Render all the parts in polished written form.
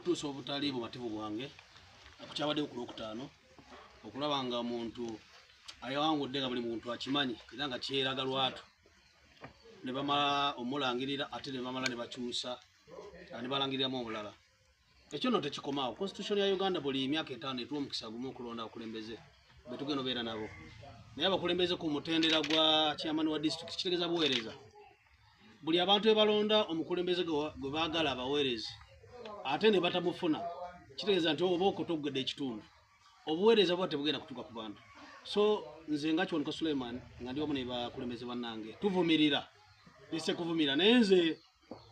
okutuusa obutali bumativu bwange akukyabadde ku Lwokutaano okulaba nga omuntu ayawangudde nga buli muntu akimanyi era nga kyeraga lwatu ne bamala omulangirira ate ne bamala ne bakyusa ne balangiriramu omulala. Ekyo nno tekikomaawo. Constitution ya Uganda buli myaka 5 etuwa omukisa gumu okulonda abakulembeze betugenda obeera nabo. Naye abakulembeze ku mutendera gwa chairman wa district kitegeeza buweereza. Buli abantu ebalonda omukulembeze gwe baagala abaweereze ate ne batamufuna kitegeeza nti oba okutogedde ekitundu obuweereza bwa tebugenda kutuuka ku bantu. So nze nga Kiwanuka Suleiman nga ndi omu ne bakulembeze bannange tuvumirira bise kuvumira naye nze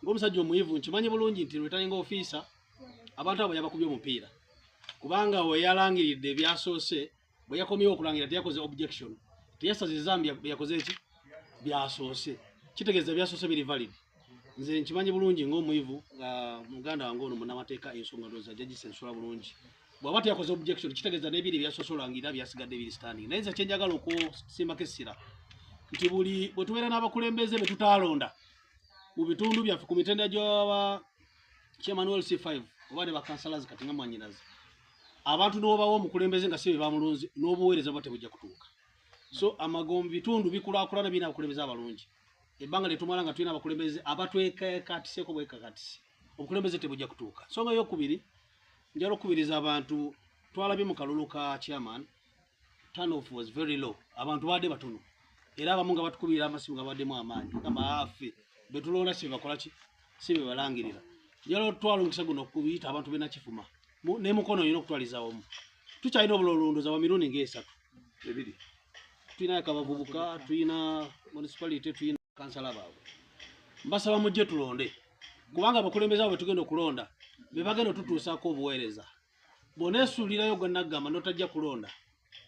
ng'omusajja omuyivu nkimanyi bulungi nti returning officer abantu abo yabakubye omupiira kubanga we yalangiridde ebyasoose bwe yakomyewo okulangira teyakoze objection teyasaze Zambia yakoze eki byasoose kitegeeza byasoose biri valid. Nze nkimanyi bulungi ng'omuyivu nga muganda wange ono munnamateeka ensonga ndoza jagisensula bulungi bw'aba teyakoze objection kitegeeza n'ebiri byasoose olangira byasigade biri standing. Naye nze kyenjagala okusimbako essira nti buli bwe tubeera n'abakulembeze be tutaalonda mu bitundu byaffe ku mitendera gy'aba chairman wa LC5 oba ne bakansalazi kati nga mwanyinazi abantu n'obawo omukulembeze nga si be bamulunzi n'obuweereza bwa tebujja kutuuka. So amagombe bitundu bikulaakulana birina abakulembeze abalungi. Ebbanga lyetumala nga tulina abakulembeze abatwekakaatiseeko bwekakatisi obukulembeze tebujja kutuuka. Nsonga ey'okubiri njala okubiriza abantu twalabye mu kalulu ka chairman turnoff was very low. Abantu badde batono era abamu nga batukubira amasimu nga baddemu amaanyi kama afe betulonda si bakola ki si be balangirira. Njala twala omukisa guno okubiyita abantu bena kifuma ne mukono yino okutwaliza omu tukyalina obulondooza bwa mirundi ng'esatu ebiri tulina akabavubuka tulina municipality tulina kansala baabwe mbasaba mujje tulonde kubanga abakulembeze abo betugenda okulonda be bagenda tutuusaako obuweereza bw'oneesuulirayo gwe naggamba n'otajja kulonda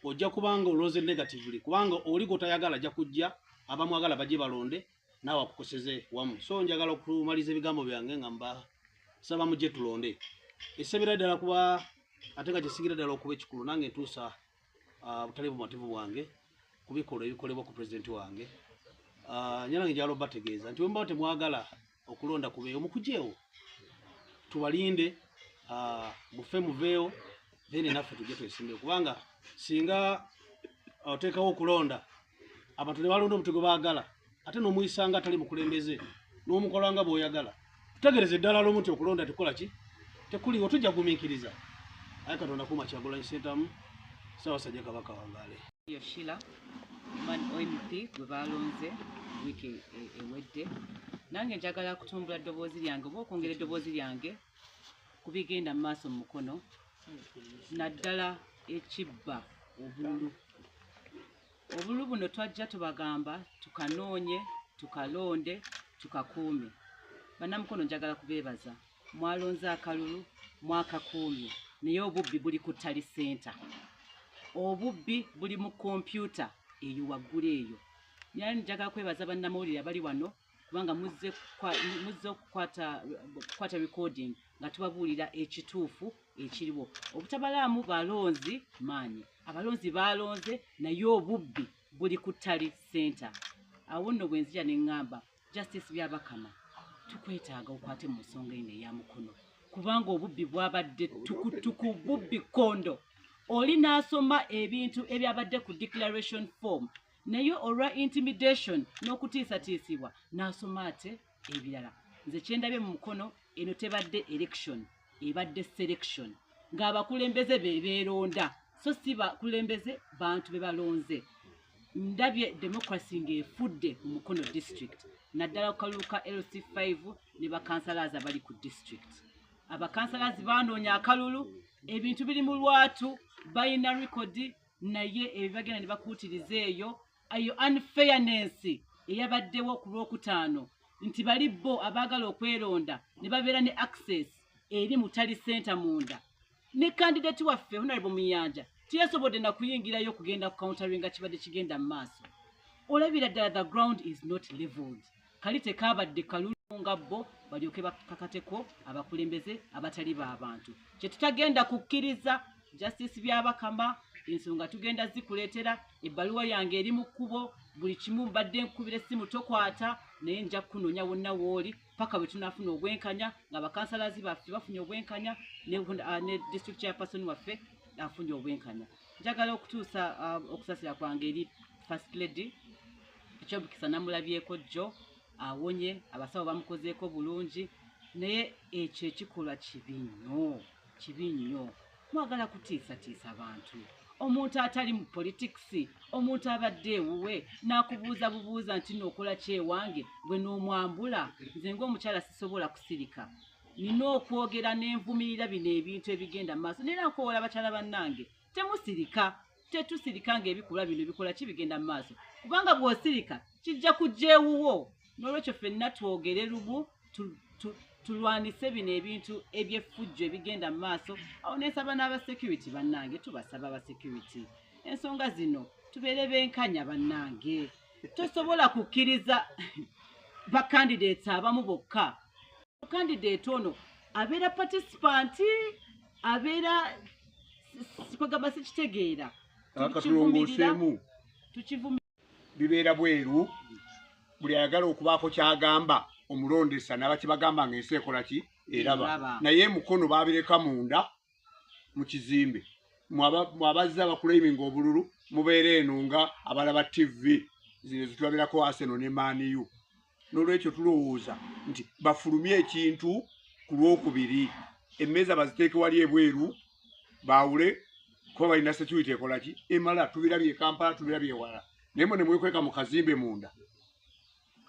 ojja kubanga olooze negatively kubanga oli gotayagala ajja kujja abamwagala bajje balonde naawe akukoseze wamu. So njagala okumaliza ebigambo byange nga mbasaba mujje tulonde essebera ddala kuba ate nga kisingira ddala okuba ekikulu nange ntuusa butali bumativu bwange kubikolwa ebikolebwa ku pulezidenti wange. Nyanange njagala obategeeza nti bwe temwagala okulonda kubeeyo mukujeewo tubalinde mufe muveewo then naffe tujje twesimbeyo kubanga singa oteekawo okulonda abantu ne balonda omuntu gwe baagala ate n'omuyisanga atali mukulembeze n'omukolanga bw'oyagala tutegereze eddala l'omuntu okulonda tekola ki tekuliwo tujja gumiikiriza. Aye Katonda kuuma Kyagulanyi Ssentamu Ssaabasajja Kabaka wangaale. Yoshila OMP gwe balonze wiiki ewedde nange njagala kutumbula eddoboozi lyange oba okwongera eddoboozi lyange ku bigenda mu maaso mu mukono naddala ekibba obululu buno twajja tubagamba tukanoonye tukalonde tukakuume. Bannamukono njagala kubeebaza mwalonze akalulu mwakakuumye naye obubbi buli ku ttali senta obubbi buli mu kompyuta eyo waggulu eyo. Naye njagala kwebaza bannamawulire abali wano kubanga muzze okukwata recording nga tubabuulira ekituufu ekiriwo. Obutabalaamu balonzi maanyi abalonzi balonze naye obubbi buli ku ttali senta. Awo nno bwe nzija ne ŋŋamba Justice Byabakama tukwetaaga okwate mu nsonga eno eya mukono kubanga obubbi bwabadde tukutuku bubbi kondo. Oli n'asoma ebintu ebyabadde ku declaration form naye olwa intimidation n'okutiisatiisibwa n'asoma ate ebirala. Nze kyendabye mu mukono eno tebadde election ebadde selection ng'abakulembeze be beeronda so si bakulembeze bantu be balonze. Ndabye democracy ng'efudde mu Mukono district naddala ku kalulu ka LC5 ne bakansalazi abali ku district. Abakansalazi baanoonya akalulu ebintu biri mu lwatu balina rekodi naye ebibagenda ne bakuutiriza eyo unfairness eyabaddewo ku Lwokutaano nti bali bo abaagala okweronda ne babeera ne access eri mu tali center munda ne candidate waffe Honorable Muyanja tiyasobodde na kuyingirayo kugenda ku countering nga kibadde kigenda mu maaso. Olabira ddala the ground is not leveled. Kali tekaabadde kalulu nga bo balyoke bakakateko abakulembeze abatali b'abantu. Kye tutagenda kukkiriza Justice Byabakama ensonga tugenda zikuleetera ebbaluwa yange eri mu kkubo buli kimu mbadde nkubira essimu tokwata naye nja kunoonya wonna wooli paka bwe tunaafuna obwenkanya nga bakansalazi baffe bafunye obwenkanya ne district chairperson waffe afunye obwenkanya. Njagala okutuusa okusasira kwange eri First Lady Ekyobukisa namulabyeko jjo awonye, abasawo bamukozeeko bulungi, naye ekyo ekikolwa kibi nnyo. Mwagala kutiisatiisa bantu. Omuntu atali mu politics, omuntu abadde ewuwe n'akubuuza bubuuza nti nookola ki ewange, gwe n'omwambula. Nze ng'omukyala sisobola kusirika, nina okwogera n'envumirira bino ebintu ebigenda mu maaso. Nera nkowola abakyala bannange, tetusirika ng'ebikolwa bino bikola ki bigenda mu maaso, kubanga bw'osirika kijja kujja ewuwo. N'olwekyo ffenna twogere lumu, tulwanise bino ebintu eby'effujjo ebigenda mu maaso. Awo neesaba n'aba security bannange, tubasaba aba security, ensonga zino tubeere benkanya bannange. Tosobola kukkiriza bakandidates abamu bokka. Candidate ono abeera participant, abeera kwegamba sikitegeera. Akatulongoseemu bibeera bweru, buli ayagala okubaako kyagamba omulondesa n'abakibagamba ng'ensi ekola ki eraba. Naye mukono baabireka munda mu kizimbe. Mwabazza bakuleiminga obululu mubeera eno nga abalaba TV zino zitulabirako Arsenal ne Man U. N'olwekyo tulowooza nti bafulumye ekintu ku lwokubiri, emmeeza baziteeke wali ebweru, baawule kuba balina security ekola ki emala. Tubirabye Kampala, tubirabye ewala, naye mwe ne mwekweka mu kazimbe munda.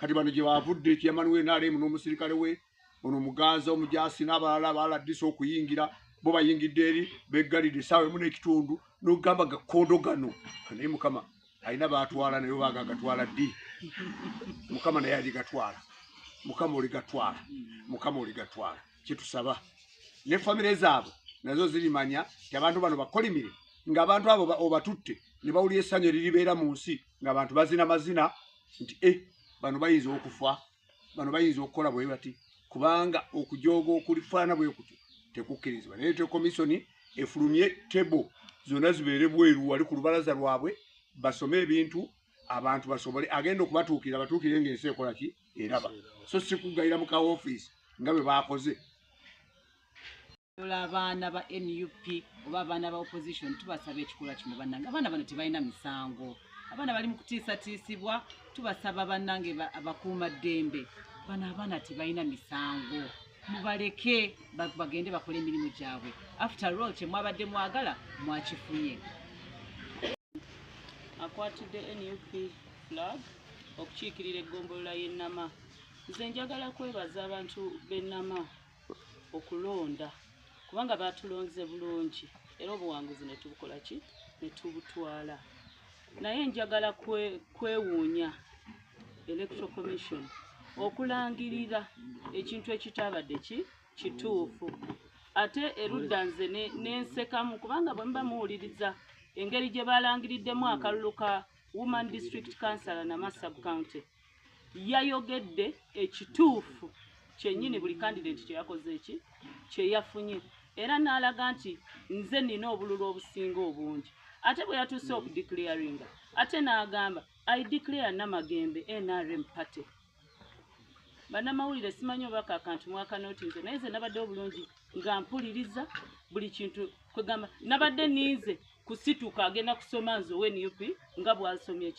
Kati bano gye baavudde Emmanuel Nalemu n'omusirikale we ono omuganza omujaasi n'abalala baladdisa okuyingira, bo bayingidde eri beggalidde essaawa emu n'ekitundu n'okugamba gakondo gano. Naye Mukama alina baatwala, naye obaaga agatwala ddi. Mukama naye aligatwala. Mukama oligatwala. Mukama oligatwala. Kyetusaba ne famire zaabo nazo zirimanya nti abantu bano bakolimire, ng'abantu abo obatutte ne bawulira essanyu eriribeera mu nsi, ng'abantu bazina mazina nti bano bayinza okufa, bano bayinza okukola bwe bati, kubanga okujooga okulifaana bwe kutyo tekukkirizibwa. Naye komisioni efulumye tebo zonna zibeere bweru wali ku lubalaza lwabwe, basome ebintu, abantu basobole agenda okubatuukira batuukire ng'ensi ekola ki eraba. So si kugayira mu ka office nga bwe baakoze. Abaana ba NUP oba abaana ba opposition tubasaba ekikola kino bannange. Abaana bano tebalina misango, abaana bali mu kutiisatiisibwa. Tubasaba bannange abakuuma ddembe, bano abaana tebalina misango, mubaleke bagende bakole emirimu gyabwe. After all kye mwabadde mwagala mwakifunye. Akwatidde NUP flag okukiikirira eggombolola y'e Nama. Nze njagala kwebaza abantu b'e Nama okulonda, kubanga batulonze bulungi era obuwanguzi ne tubukola ki ne tubutwala. Naye njagala kwewuunya Electoral Commission okulangirira ekintu ekitabadde kituufu. Ate erudda nze n'ensekamu, kubanga bwe mba muwuliriza engeri gye balangiriddemu akalulu ka Woman District Councillor Nama Sub County, yayogedde ekituufu kyennyini buli candidate kye yakoze kye yafunye, era n'alaga nti nze nina obululu obusinga obungi. Ate bwe yatuuse okudeclaringa, ate n'agamba I declare Namagembe NRM party. Bannamawulire simanyi oba kakantu mwakanootinze, naye nze nabadde obulungi nga mpuliriza buli kintu. Kwegamba nabadde niize kusituka agenda kusoma nze NUP nga bw'asomye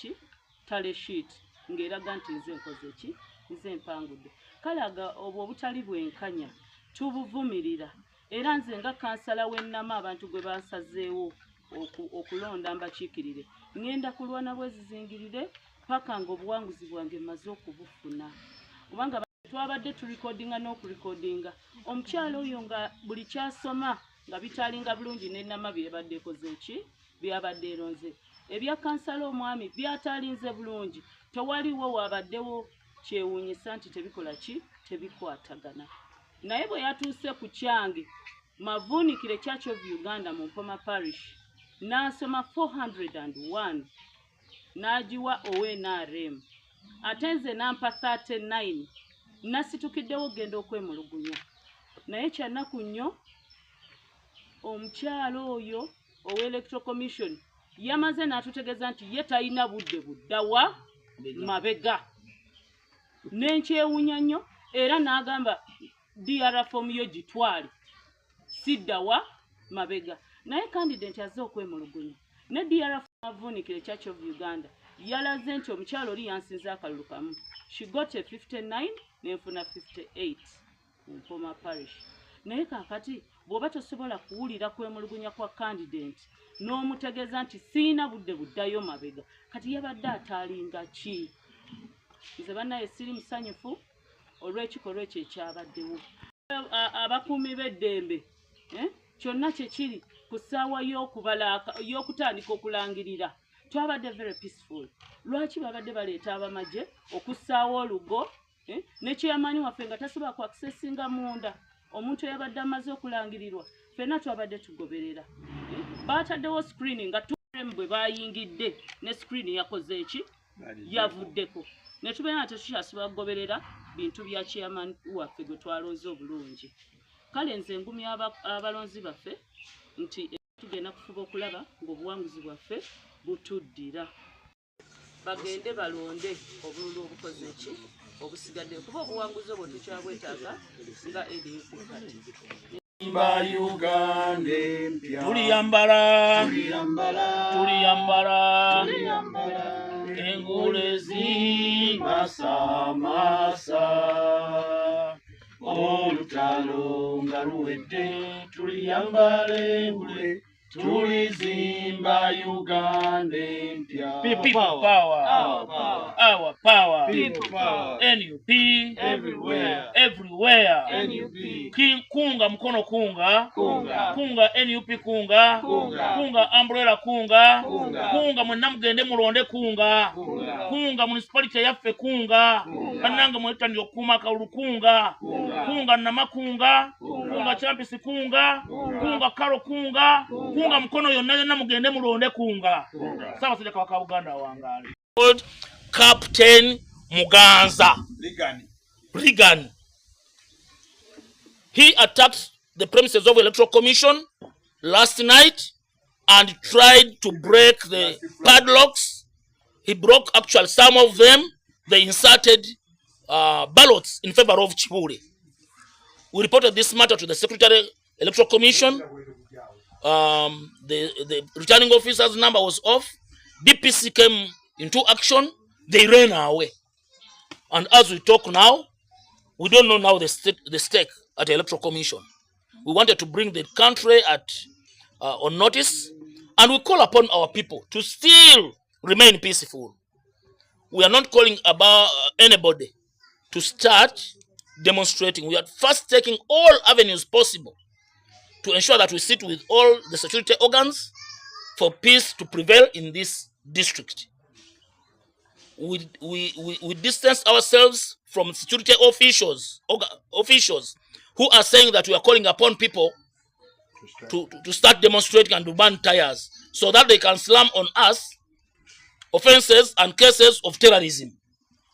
tale sheet ng'eraga nti nze nkoze nze mpangudde. Kalaga obwo obutali bwenkanya tubuvumirira, era nze nga kansala w'e Nama abantu gwe bansazeewo okulonda mbakiikirire, ngenda kulwana bwezizingirire paka ng'obuwanguzi bwange maze okubufuna. Kubanga twabadde tulikodinga n'okulikodinga, omukyalo oyo nga buli kyasoma nga bitalinga bulungi n'e Nama byebadde ekoze byabadde eronze. Ebya kansala omwami byatalinze bulungi, tewaliwo wabaddewo kyewuunyisa nti tebikola tebikwatagana. Naye bwe yatuuse ku kyange Mavunikire Church of Uganda mu Mpoma Parish, n'asoma 401 n'agiwa ONRM, ate nze n'ampa 39, nasitukiddewo genda okwemulugunya. Naye kyannaku nnyo omukyalo oyo ow'Electoral Commission yamaze n'atutegeeza nti ye talina budde buddawa mabega. Nenkyewunya nnyo era n'agamba DR form yo gitwale siddawa mabega naye candidate azze okwemulugunya ne DR form avuunikire Church of Uganda yalaze nti omukyalo oli yansinza akalulu kamu she got a 59 nenfuna 58 Mpoma parish naye kaakati bw'oba tosobola kuwulira kwemulugunya kwa candidate n'omutegeeza nti siina budde buddayo mabega kati yabadde ataalinga ki nze bannaye siri musanyufu olw'ekikolwa ekyo ekyabaddewo abakuumi b'eddembe kyonna kyekiri ku ssaawa y'okutandika okulangirira twabadde very peaceful lwaki babadde baleeta abamagye okussaawo olugo nekyeyamanyi waffe nga tasobola ku accessinga munda omuntu eyabadde amaze okulangirirwa ffenna twabadde tugoberera baataddewo screening nga tulemu bwe bayingidde ne screen yakoze eki yavuddeko ne tubeera nti tukyasobola kugoberera bintu bya chairman waffe gwe twalonze obulungi kale nze ngumi abalonzi baffe nti tugenda kufuba okulaba ng'obuwanguzi bwaffe butuddira bagende balonde obululu obukoze eki obusigadde kuba obuwanguzi obwo tukyabwetaaga nga edekukati tuliyambala engulezi masamasa olutalo nga luwedde tuliyambala engule tulizimba Uganda empya. People power. Our power. People power. NUP. Everywhere. Everywhere. NUP. Kunga mkono kunga. Kunga NUP kunga. Kunga umbrella kunga. Kunga mwenamugende mulonde kunga. Kunga municipality yaffe kunga. Kananga mweta ndio kumaka ulukunga. Kunga namakunga. Kunga champisi kunga. Kunga karo kunga. Kunga mkono yonna mugende mulonde kunga. Sawa sija kwa Uganda wangali. Captain Muganza Regan. He attacked the premises of Electoral Commission last night and tried to break the padlocks. He broke actually some of them. They inserted ballots in favor of Chibule. We reported this matter to the Secretary Electoral Commission. The returning officer's number was off. DPC came into action. They ran away. And as we talk now, we don't know now the stake at the Electoral Commission. We wanted to bring the country on notice, and we call upon our people to still remain peaceful. We are not calling about anybody to start demonstrating. We are first taking all avenues possible to ensure that we sit with all the security organs for peace to prevail in this district. We distance ourselves from security officials who are saying that we are calling upon people to start demonstrating and to burn tires so that they can slam on us offenses and cases of terrorism.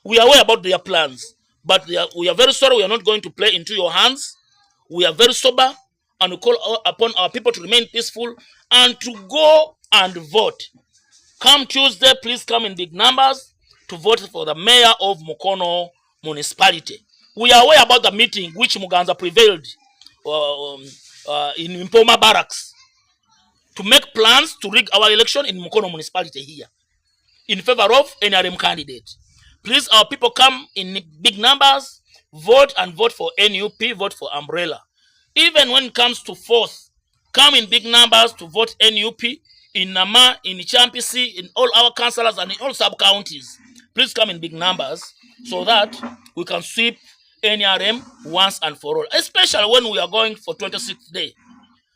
We are aware about their plans, but we are very sorry we are not going to play into your hands. We are very sober, and we call upon our people to remain peaceful and to go and vote. Come Tuesday, please come in big numbers to vote for the mayor of Mukono municipality. We are aware about the meeting which Muganza prevailed in Mpoma barracks to make plans to rig our election in Mukono municipality here in favor of NRM candidate. Please, our people, come in big numbers, vote and vote for NUP, vote for Umbrella. Even when it comes to fourth, come in big numbers to vote NUP in Nama, in Champisi, in all our councillors and in all sub-counties. Please come in big numbers so that we can sweep NRM once and for all, especially when we are going for 26th day.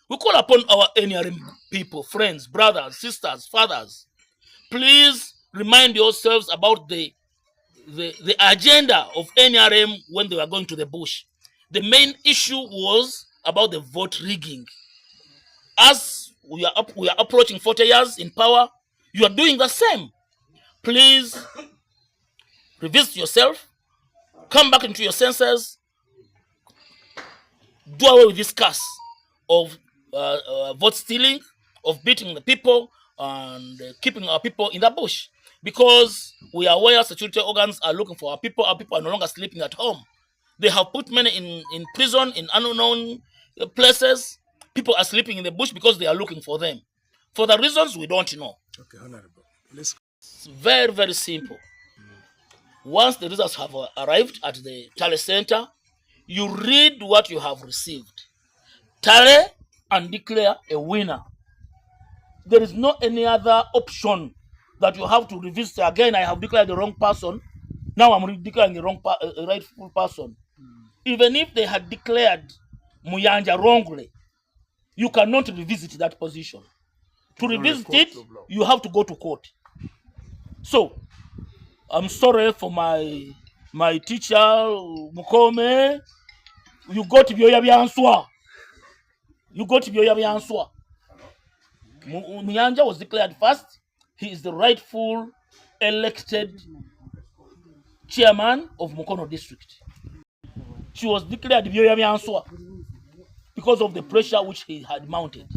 We call upon our NRM people, friends, brothers, sisters, fathers. Please remind yourselves about the agenda of NRM when they were going to the bush. The main issue was about the vote rigging. As we are approaching 40 years in power, you are doing the same. Please revisit yourself, come back into your senses, do away with this curse of vote stealing, of beating the people and keeping our people in the bush. because we are aware security organs are looking for our people are no longer sleeping at home. They have put many in prison, in unknown places. People are sleeping in the bush because they are looking for them. For the reasons we don't know. Okay, Honorable. Let's... It's very, very simple. Once the results have arrived at the tally center, you read what you have received, tally and declare a winner. There is no any other option that you have to revisit again. I have declared the wrong person. Now I'm declaring the wrong rightful person. Even if they had declared Muyanja wrongly, you cannot revisit that position. To revisit it, you have to go to court. So, I'm sorry for my teacher, Mukome. You got byoya byanswa. You got byoya byanswa. Muyanja was declared first. He is the rightful elected chairman of Mukono district. She was declared byoya byanswa because of the pressure which he had mounted.